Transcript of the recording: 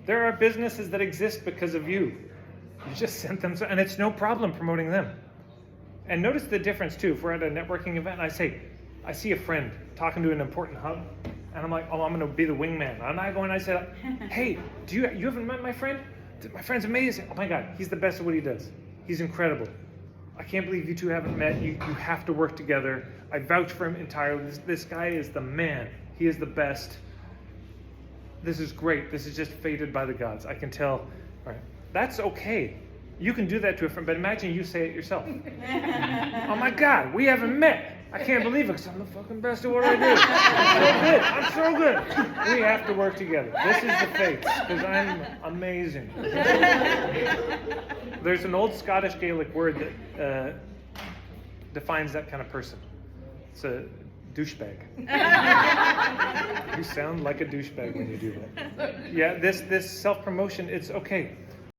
There are businesses that exist because of you. You just sent them, and it's no problem promoting them. And notice the difference too. If we're at a networking event, I see a friend talking to an important hub, and I'm like, oh, I'm going to be the wingman. I'm not going. I said, hey, you haven't met my friend? My friend's amazing. Oh my God, he's the best at what he does. He's incredible. I can't believe you two haven't met. You have to work together. I vouch for him entirely. This guy is the man. He is the best. This is great. This is just fated by the gods. I can tell. All right, that's okay. You can do that to a friend, but imagine you say it yourself. Oh my God, we haven't met. I can't believe it because I'm the fucking best at what I do. I'm so good. We have to work together. This is the fates because I'm amazing. There's an old Scottish Gaelic word that defines that kind of person. It's a douchebag. You sound like a douchebag when you do that. Yeah, this self-promotion, it's okay.